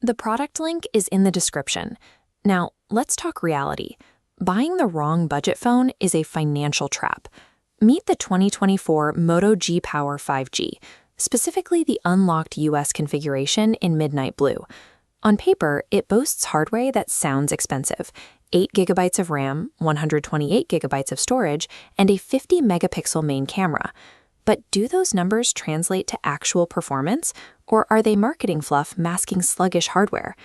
The product link is in the description. Now, let's talk reality. Buying the wrong budget phone is a financial trap. Meet the 2024 Moto G Power 5G, specifically the unlocked US configuration in midnight blue. On paper, it boasts hardware that sounds expensive: 8 GB of RAM, 128 GB of storage, and a 50-megapixel main camera. But do those numbers translate to actual performance, or are they marketing fluff masking sluggish hardware?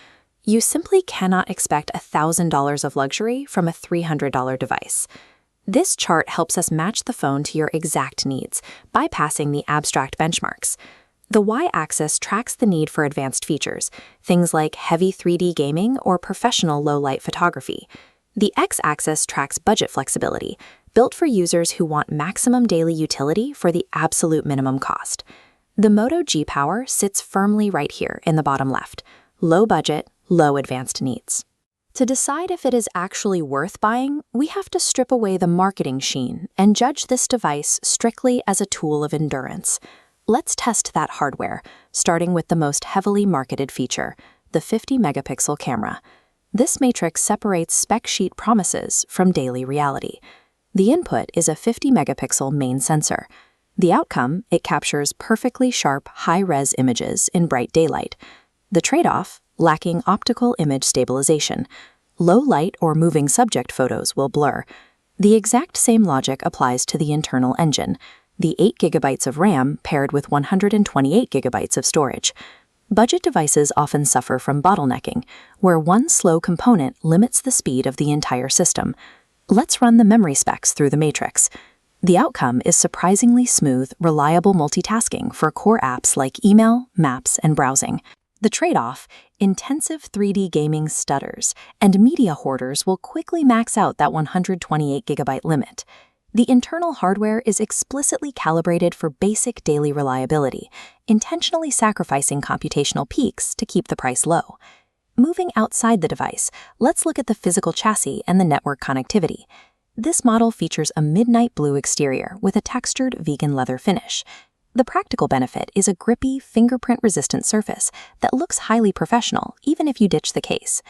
You simply cannot expect $1,000 of luxury from a $300 device. This chart helps us match the phone to your exact needs, bypassing the abstract benchmarks. The Y-axis tracks the need for advanced features, things like heavy 3D gaming or professional low-light photography. The X-axis tracks budget flexibility, built for users who want maximum daily utility for the absolute minimum cost. The Moto G Power sits firmly right here in the bottom left: low budget, low advanced needs. To decide if it is actually worth buying, we have to strip away the marketing sheen and judge this device strictly as a tool of endurance. Let's test that hardware, starting with the most heavily marketed feature, the 50-megapixel camera. This matrix separates spec sheet promises from daily reality. The input is a 50-megapixel main sensor. The outcome, it captures perfectly sharp, high-res images in bright daylight. The trade-off, lacking optical image stabilization. Low light or moving subject photos will blur. The exact same logic applies to the internal engine, the 8 GB of RAM paired with 128 GB of storage. Budget devices often suffer from bottlenecking, where one slow component limits the speed of the entire system. Let's run the memory specs through the matrix. The outcome is surprisingly smooth, reliable multitasking for core apps like email, maps, and browsing. The trade-off, intensive 3D gaming stutters, and media hoarders will quickly max out that 128 GB limit. The internal hardware is explicitly calibrated for basic daily reliability, intentionally sacrificing computational peaks to keep the price low. Moving outside the device, let's look at the physical chassis and the network connectivity. This model features a midnight blue exterior with a textured vegan leather finish. The practical benefit is a grippy, fingerprint-resistant surface that looks highly professional even if you ditch the case.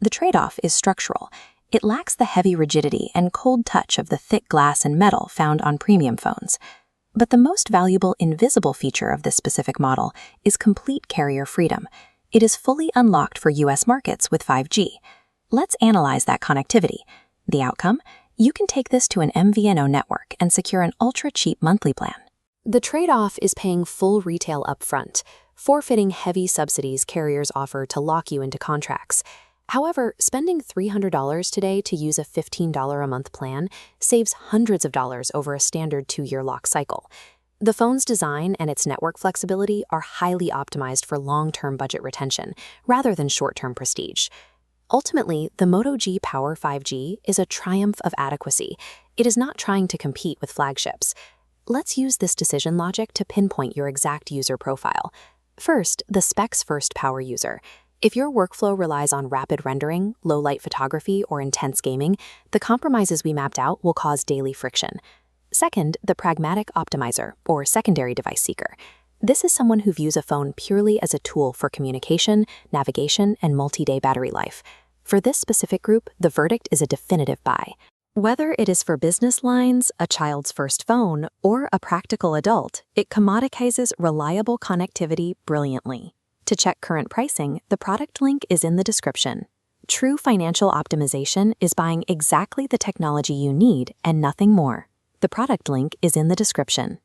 The trade-off is structural. It lacks the heavy rigidity and cold touch of the thick glass and metal found on premium phones. But the most valuable invisible feature of this specific model is complete carrier freedom. It is fully unlocked for US markets with 5G. Let's analyze that connectivity. The outcome? You can take this to an MVNO network and secure an ultra-cheap monthly plan. The trade-off is paying full retail upfront, forfeiting heavy subsidies carriers offer to lock you into contracts. However, spending $300 today to use a $15 a month plan saves hundreds of dollars over a standard 2-year lock cycle. The phone's design and its network flexibility are highly optimized for long-term budget retention, rather than short-term prestige. Ultimately, the Moto G Power 5G is a triumph of adequacy. It is not trying to compete with flagships. Let's use this decision logic to pinpoint your exact user profile. First, the specs-first power user. If your workflow relies on rapid rendering, low-light photography, or intense gaming, the compromises we mapped out will cause daily friction. Second, the pragmatic optimizer, or secondary device seeker. This is someone who views a phone purely as a tool for communication, navigation, and multi-day battery life. For this specific group, the verdict is a definitive buy. Whether it is for business lines, a child's first phone, or a practical adult, it commoditizes reliable connectivity brilliantly. To check current pricing, the product link is in the description. True financial optimization is buying exactly the technology you need and nothing more. The product link is in the description.